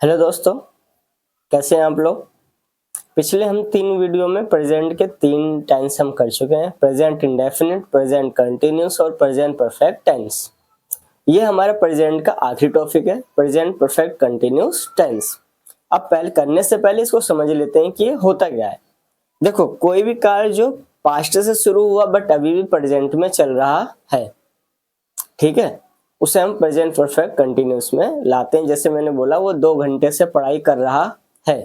Hello दोस्तों, कैसे हैं आप लोग। पिछले हम 3 वीडियो में प्रेजेंट के 3 टेंस हम कर चुके हैं। प्रेजेंट इंडेफिनिट, प्रेजेंट कंटिन्यूस और प्रेजेंट परफेक्ट टेंस। ये हमारा प्रेजेंट का आखिरी टॉपिक है, प्रेजेंट परफेक्ट कंटिन्यूस टेंस। अब पहले करने से पहले इसको समझ लेते हैं कि ये होता क्या है। देखो, कोई भी कार्य जो पास्ट से शुरू हुआ बट अभी भी प्रेजेंट में चल रहा है, ठीक है, उसे हम प्रेजेंट परफेक्ट कंटिन्यूस में लाते हैं। जैसे मैंने बोला, वो 2 घंटे से पढ़ाई कर रहा है।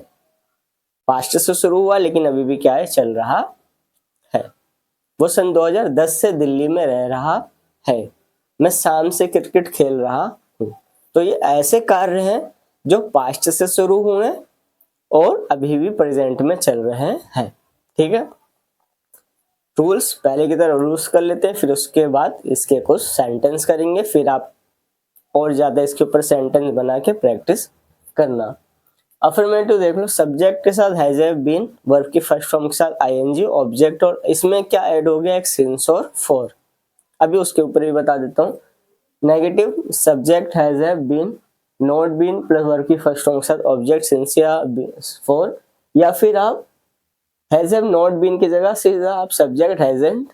पास्ट से शुरू हुआ लेकिन अभी भी क्या है, चल रहा है। वो सन 2010 से दिल्ली में रह रहा है। मैं शाम से क्रिकेट खेल रहा हूँ। तो ये ऐसे कार्य हैं जो पास्ट से शुरू हुए और अभी भी प्रेजेंट में चल रहे हैं। ठीक है, रूल्स पहले की तरह रूल्स कर लेते हैं, फिर उसके बाद इसके कुछ सेंटेंस करेंगे, फिर आप और ज्यादा इसके ऊपर सेंटेंस बना के प्रैक्टिस करना। अफर्मेटिव देख लो, सब्जेक्ट के साथ हैज हैव बीन, वर्ब की फर्स्ट फॉर्म के साथ आईएनजी, ऑब्जेक्ट, और इसमें क्या ऐड हो गया, एक सिंस और फॉर। अभी उसके ऊपर भी बता देता हूँ। Negative, subject has have been, not been plus verb की फर्स्ट फॉर्म के साथ ऑब्जेक्ट सिंस या फॉर, या फिर आप हैज हैव नॉट बीन की जगह सीधा आप subject hasn't,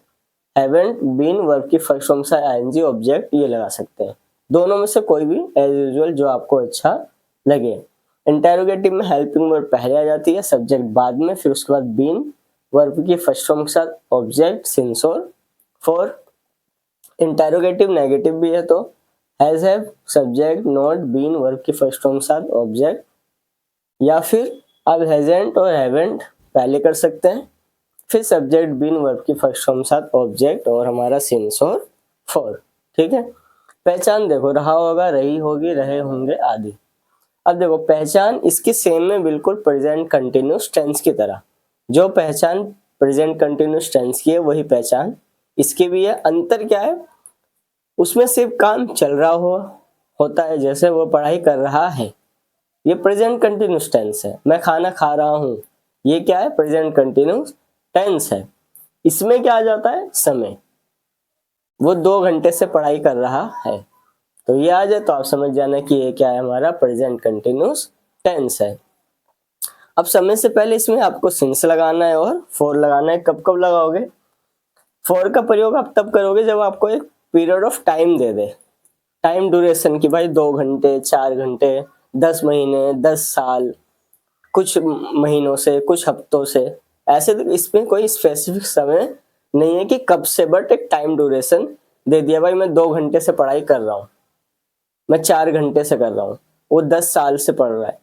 haven't been, verb की फर्स्ट फॉर्म से आईएनजी, ऑब्जेक्ट, ये लगा सकते हैं। दोनों में से कोई भी एज यूजुअल जो आपको अच्छा लगे। इंटेरोगेटिव में हेल्पिंग वर्ब पहले आ जाती है, सब्जेक्ट बाद में, फिर उसके बाद बीन, वर्ब की फर्स्ट फॉर्म के साथ ऑब्जेक्ट सिंस और फॉर। इंटेरोगेटिव नेगेटिव भी है तो has have, subject, not, been, verb की फर्स्ट फॉर्म के साथ ऑब्जेक्ट, या फिर आप हैजेंट और हैवेंट पहले कर सकते हैं, फिर सब्जेक्ट, बीन, वर्ब की फर्स्ट फॉर्म के साथ ऑब्जेक्ट और हमारा सिंस और फॉर। ठीक है, पहचान देखो, रहा होगा, रही होगी, रहे होंगे आदि। अब देखो, पहचान इसकी सेम है बिल्कुल प्रेजेंट कंटिन्यूस टेंस की तरह। जो पहचान प्रेजेंट कंटिन्यूस टेंस की है वही पहचान इसकी भी है। अंतर क्या है, उसमें सिर्फ काम चल रहा होता है, जैसे वो पढ़ाई कर रहा है, ये प्रेजेंट कंटिन्यूस टेंस है। मैं खाना खा रहा हूँ, ये क्या है, प्रेजेंट कंटिन्यूस टेंस है। इसमें क्या आ जाता है, समय। वो 2 घंटे से पढ़ाई कर रहा है, तो ये आ जाए तो आप समझ जाना कि ये क्या है, हमारा प्रेजेंट कंटिन्यूस टेंस है। अब समय से पहले इसमें आपको सिंस लगाना है और फॉर लगाना है। कब कब लगाओगे, फॉर का प्रयोग आप तब करोगे जब आपको एक पीरियड ऑफ टाइम दे दे, टाइम ड्यूरेशन की, भाई 2 घंटे, 4 घंटे, 10 महीने, 10 साल, कुछ महीनों से, कुछ हफ्तों से। ऐसे तो इसमें कोई स्पेसिफिक समय नहीं है कि कब से, बट एक टाइम ड्यूरेशन दे दिया, भाई मैं 2 घंटे से पढ़ाई कर रहा हूँ, मैं 4 घंटे से कर रहा हूँ, वो 10 साल से पढ़ रहा है।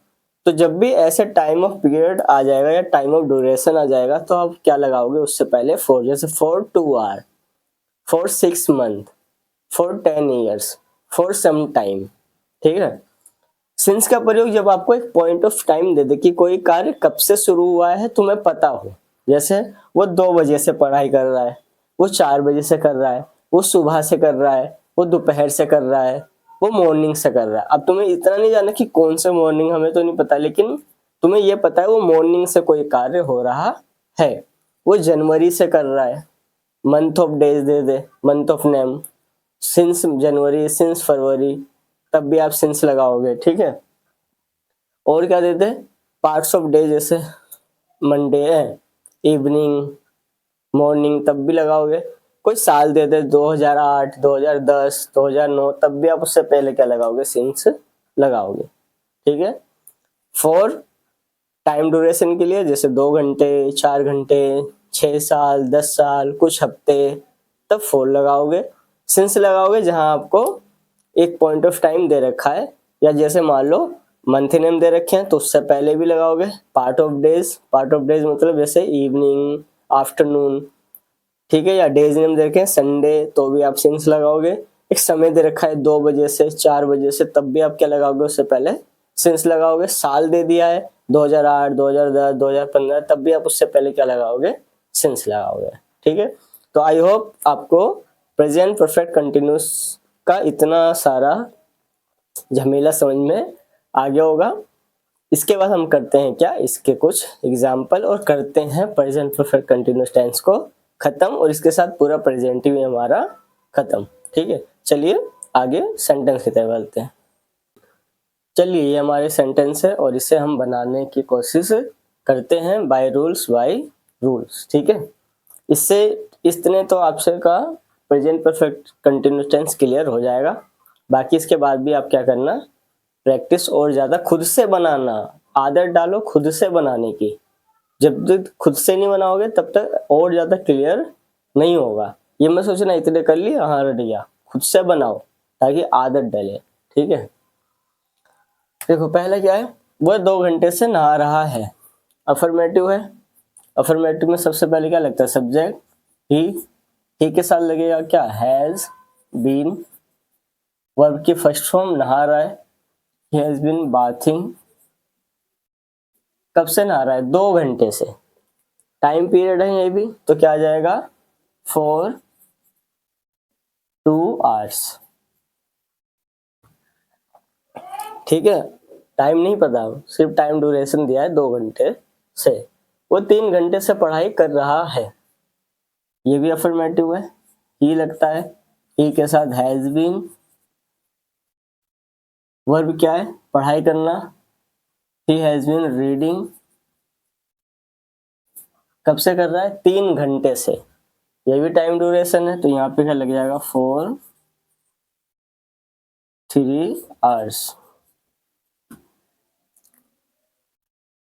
तो जब भी ऐसे टाइम ऑफ पीरियड आ जाएगा या टाइम ऑफ ड्यूरेशन आ जाएगा तो आप क्या लगाओगे, उससे पहले फॉर। जैसे for 2 hour, for 6 month, for 10 years, for some time. ठीक है, सिंस का प्रयोग जब आपको एक पॉइंट ऑफ टाइम दे दे कि कोई कार्य कब से शुरू हुआ है तुम्हें पता हो। जैसे वो 2 बजे से पढ़ाई कर रहा है, वो 4 बजे से कर रहा है, वो सुबह से कर रहा है, वो दोपहर से कर रहा है, वो मॉर्निंग से कर रहा है। अब तुम्हें इतना नहीं जाना कि कौन से मॉर्निंग, हमें तो नहीं पता, लेकिन तुम्हें ये पता है वो मॉर्निंग से कोई कार्य हो रहा है। वो जनवरी से कर रहा है, मंथ ऑफ डेज दे दे, month of name, since January, since February, तब भी आप सिंस लगाओगे। ठीक है, और क्या देते हैं, पार्ट्स ऑफ डे, जैसे मंडे है, इवनिंग, मॉर्निंग, तब भी लगाओगे। कोई साल दे दे 2008, 2010, 2009, तब भी आप उससे पहले क्या लगाओगे, सिंस लगाओगे। ठीक है, फॉर टाइम ड्यूरेशन के लिए, जैसे 2 घंटे, 4 घंटे, 6 साल, 10 साल, कुछ हफ्ते, तब फॉर लगाओगे। सिंस लगाओगे जहां आपको एक पॉइंट ऑफ टाइम दे रखा है, या जैसे मान लो मंथ नेम दे रखे हैं तो उससे पहले भी लगाओगे। Part of days, part of days मतलब जैसे इवनिंग, आफ्टरनून, ठीक है, या डेज नेम दे रखे हैं संडे, तो भी आप सिंस लगाओगे। एक समय दे रखा है 2 बजे से 4 बजे से, तब भी आप क्या लगाओगे, उससे पहले सिंस लगाओगे। साल दे दिया है 2008, 2010, 2015, तब भी आप उससे पहले क्या लगाओगे, सिंस लगाओगे। ठीक है, तो आई होप आपको प्रेजेंट परफेक्ट कंटिन्यूस का इतना सारा झमेला समझ में आ गया होगा। इसके बाद हम करते हैं क्या, इसके कुछ एग्जाम्पल और करते हैं प्रेजेंट परफेक्ट कंटिन्यूअस टेंस को खत्म, और इसके साथ पूरा प्रेजेंट भी हमारा खत्म। ठीक है, चलिए आगे सेंटेंस की तरफ बढ़ते हैं। चलिए ये हमारे सेंटेंस है और इसे हम बनाने की कोशिश करते हैं बाय रूल्स, ठीक है। इससे इतने तो आपसे का present perfect continuous tense clear हो जाएगा। बाकी इसके बाद भी आप क्या करना, प्रैक्टिस और ज़्यादा खुद से बनाना, आदत डालो खुद से बनाने की। जब तक खुद से नहीं बनाओगे तब तक और ज़्यादा क्लियर नहीं होगा। ये मैं सोचना इतने कर लिया, हाँ रट गया, खुद से बनाओ ताकि आदत डले, ठीक है। देखो पहला क्या है, वह 2 घंटे से नहा रहा है, अफर्मेटिव है। अफर्मेटिव में सबसे पहले क्या लगता है, सब्जेक्ट ही के साथ लगेगा क्या, हैज बीन। वर्ब की फर्स्ट फॉर्म नहा रहा है, ही हैज बीन बाथिंग। कब से नहा रहा है, 2 घंटे से। टाइम पीरियड है ये भी, तो क्या आ जाएगा, फॉर 2 hours, ठीक है। टाइम नहीं पता, सिर्फ टाइम ड्यूरेशन दिया है 2 घंटे से। वो 3 घंटे से पढ़ाई कर रहा है, ये भी अफर्मेटिव है। ही लगता है, ही के साथ हैज बीन। वर्ब क्या है, पढ़ाई करना, ही हैज बीन रीडिंग। कब से कर रहा है, 3 घंटे से, ये भी टाइम ड्यूरेशन है, तो यहाँ पे क्या लग जाएगा, फॉर 3 hours।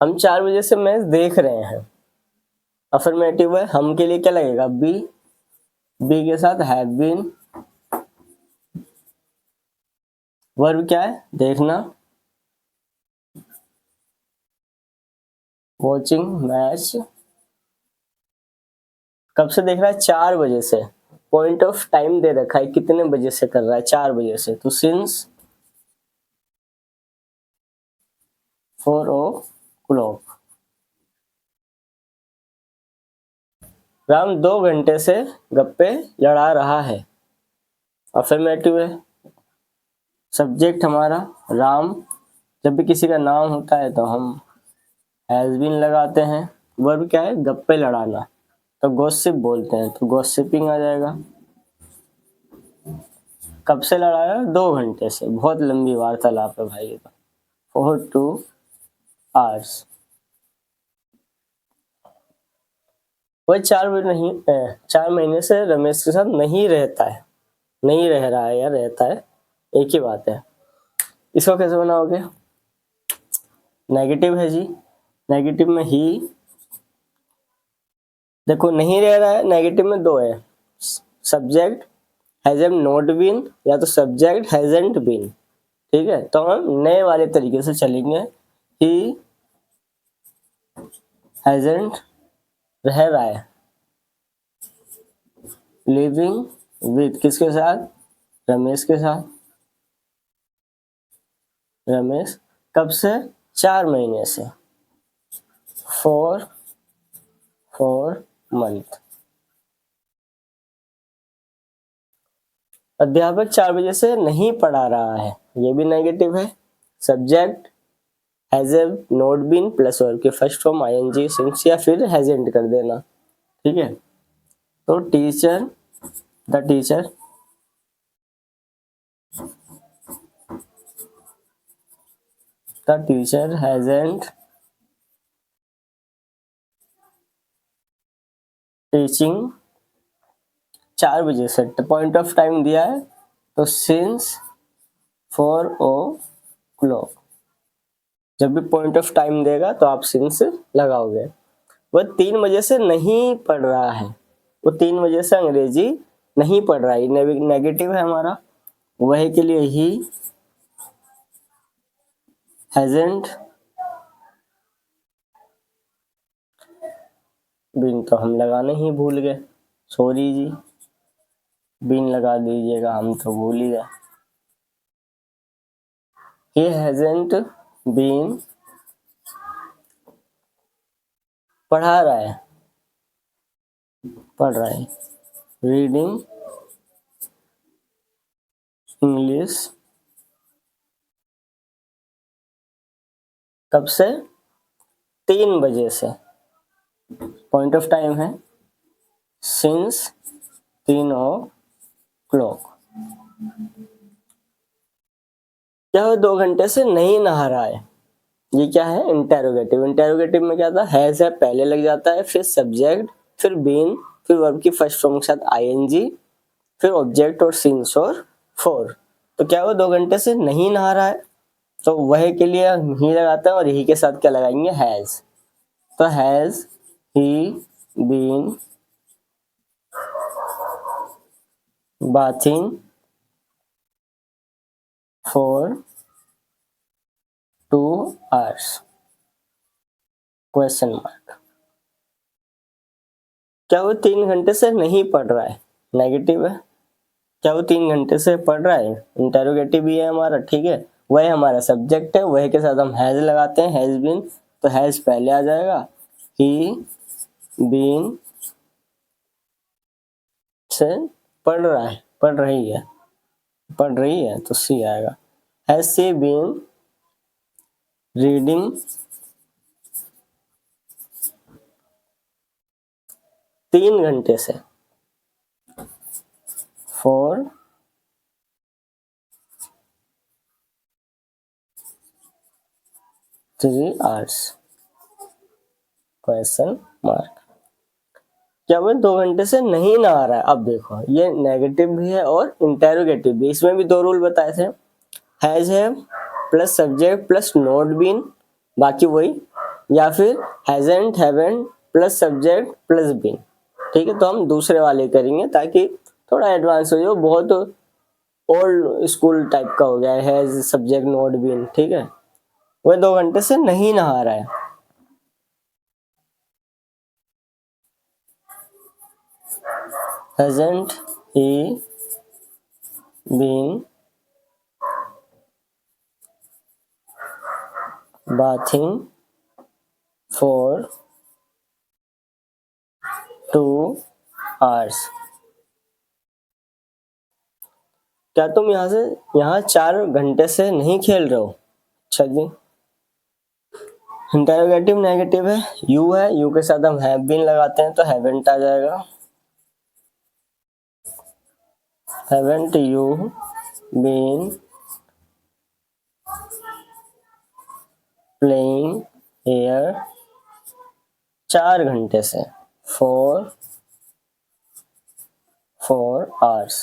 हम 4 बजे से मैच देख रहे हैं, अफर्मेटिव है। हम के लिए क्या लगेगा, बी के साथ हैव बीन। वर्ब क्या है, देखना, वॉचिंग मैच। कब से देख रहा है, 4 बजे से। पॉइंट ऑफ टाइम दे रखा है, कितने बजे से कर रहा है, 4 बजे से, तो सिंस 4 o'clock। राम 2 घंटे से गप्पे लड़ा रहा है, अफर्मेटिव है। सब्जेक्ट हमारा राम, जब भी किसी का नाम होता है तो हम हैज बीन लगाते हैं। वर्ब क्या है, गप्पे लड़ाना, तो गॉसिप बोलते हैं, तो गॉसिपिंग आ जाएगा। कब से लड़ाया, 2 घंटे से, बहुत लंबी वार्तालाप है भाई ये तो। For 2 hours। वह 4 महीने से रमेश के साथ नहीं रहता है, नहीं रह रहा है या रहता है, एक ही बात है। इसको कैसे बनाओगे, नेगेटिव है जी, नेगेटिव में ही। देखो नहीं रह रहा है, नेगेटिव में 2 है, सब्जेक्ट हैज नॉट बीन या तो सब्जेक्ट हैजंट बीन, ठीक है। तो हम नए वाले तरीके से चलेंगे, ही हैजंट रह रहा है, लिविंग विद किसके साथ, रमेश के साथ। रमेश कब से, 4 महीने से, फॉर मंथ। अध्यापक 4 बजे से नहीं पढ़ा रहा है, ये भी नेगेटिव है। Subject has not been plus verb के फर्स्ट फॉर्म आईएनजी सिंस या फिर हैजेंट कर देना, ठीक है। तो द टीचर हैजेंट टीचिंग 4 बजे से, पॉइंट ऑफ टाइम दिया है तो सिंस 4 o'clock। जब भी पॉइंट ऑफ टाइम देगा तो आप सिंस लगाओगे। वह 3 बजे से नहीं पढ़ रहा है, वो 3 बजे से अंग्रेजी नहीं पढ़ रहा है, नेगेटिव है हमारा। वह के लिए ही हैजेंट बीन, तो हम लगाने ही भूल गए, सॉरी जी, बीन लगा दीजिएगा, हम तो भूल ही गए। ही हैजेंट बीन पढ़ा रहा है, पढ़ रहा है, रीडिंग इंग्लिश। कब से, 3 बजे से, पॉइंट ऑफ टाइम है सिंस 3 o'clock। क्या वो 2 घंटे से नहीं नहा रहा है, ये क्या है, इंटेरोगेटिव। इंटेरोगेटिव में क्या था, हैज है पहले लग जाता है, फिर सब्जेक्ट, फिर बीन, फिर वर्ब की फर्स्ट फॉर्म के साथ आईएनजी, फिर ऑब्जेक्ट और सीन्स और फोर। तो क्या वो 2 घंटे से नहीं नहा रहा है, तो वह के लिए ही लगाते हैं और ही के साथ क्या लगाएंगे, हैज। तो has he been bathing for 2 hours, question mark. क्या वो 3 घंटे से नहीं पढ़ रहा है, नेगेटिव है। क्या वो 3 घंटे से पढ़ रहा है, इंटेरोगेटिव भी है हमारा, ठीक है। वह हमारा सब्जेक्ट है, वह के साथ हम हैज लगाते हैं, हैज बीन, तो हैज पहले आ जाएगा, ही बीन से पढ़ रहा है, पढ़ रही है, पढ़ रही है तो सी आएगा। हैज सी बीन रीडिंग 3 घंटे से, फॉर 3 hours, क्वेश्चन मार्क। क्या वो 2 घंटे से नहीं नहा रहा है, अब देखो ये नेगेटिव भी है और इंटेरोगेटिव भी, इसमें भी 2 रूल बताए थे, हैज है plus subject plus not been, बाकी वही, या फिर hasn't haven't plus subject plus been, ठीक है। तो हम दूसरे वाले करेंगे ताकि थोड़ा एडवांस हो जाए, बहुत ओल्ड स्कूल टाइप का हो गया है, हैज सब्जेक्ट नॉट बीन, ठीक है। वह 2 घंटे से नहीं नहा रहा है, hasn't he been bathing for 2 hours? क्या तुम यहाँ 4 घंटे से नहीं खेल रहे हो, अच्छा जी। इंटेरोगेटिव नेगेटिव है, यू है, यू के साथ हम हैव बीन लगाते हैं तो हैवेंट आ जाएगा, haven't you been playing here 4 घंटे से, फॉर 4 hours।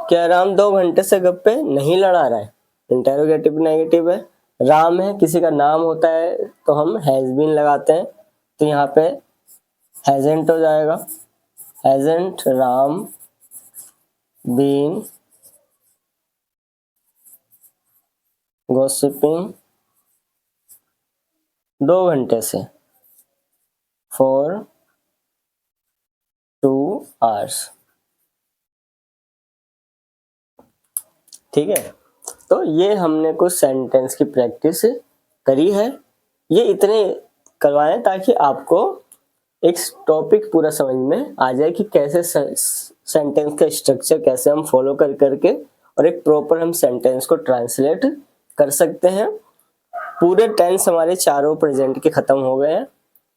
क्या राम 2 घंटे से गप्पे नहीं लड़ा रहा है, इंटेरोगेटिव नेगेटिव है। राम है, किसी का नाम होता है तो हम हैज बीन लगाते हैं, तो यहाँ पे हैजेंट हो जाएगा, हैजेंट राम बीन गॉसिपिंग 2 घंटे से, फॉर 2 hours, ठीक है। तो ये हमने कुछ सेंटेंस की प्रैक्टिस करी है, ये इतने करवाए ताकि आपको एक टॉपिक पूरा समझ में आ जाए कि कैसे सेंटेंस का स्ट्रक्चर कैसे हम फॉलो कर करके और एक प्रॉपर हम सेंटेंस को ट्रांसलेट कर सकते हैं। पूरे टेंस हमारे चारों प्रेजेंट के खत्म हो गए हैं।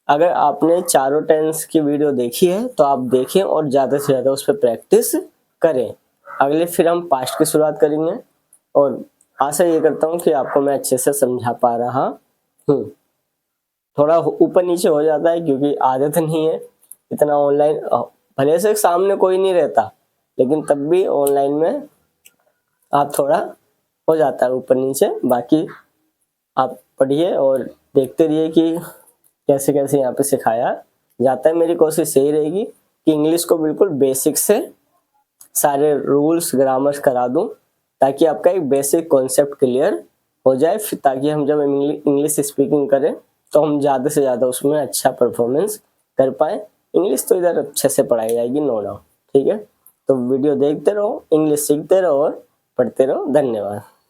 अगर आपने चारों टेंस की वीडियो देखी है तो आप देखें और ज़्यादा से ज़्यादा उस पर प्रैक्टिस करें। अगले फिर हम पास्ट की शुरुआत करेंगे और आशा ये करता हूँ कि आपको मैं अच्छे से समझा पा रहा हूँ। थोड़ा ऊपर नीचे हो जाता है क्योंकि आदत नहीं है इतना ऑनलाइन, भले से सामने कोई नहीं रहता लेकिन तब भी ऑनलाइन में आप थोड़ा हो जाता है ऊपर नीचे। बाकी आप पढ़िए और देखते रहिए कि कैसे कैसे यहाँ पे सिखाया जाता है। मेरी कोशिश यही रहेगी कि इंग्लिश को बिल्कुल बेसिक से सारे रूल्स ग्रामर्स करा दूं ताकि आपका एक बेसिक कॉन्सेप्ट क्लियर हो जाए, ताकि हम जब इंग्लिश स्पीकिंग करें तो हम ज़्यादा से ज़्यादा उसमें अच्छा परफॉर्मेंस कर पाए। इंग्लिश तो इधर अच्छे से पढ़ाई जाएगी, नो डाउट, ठीक है। तो वीडियो देखते रहो, इंग्लिश सीखते रहो और पढ़ते रहो। धन्यवाद।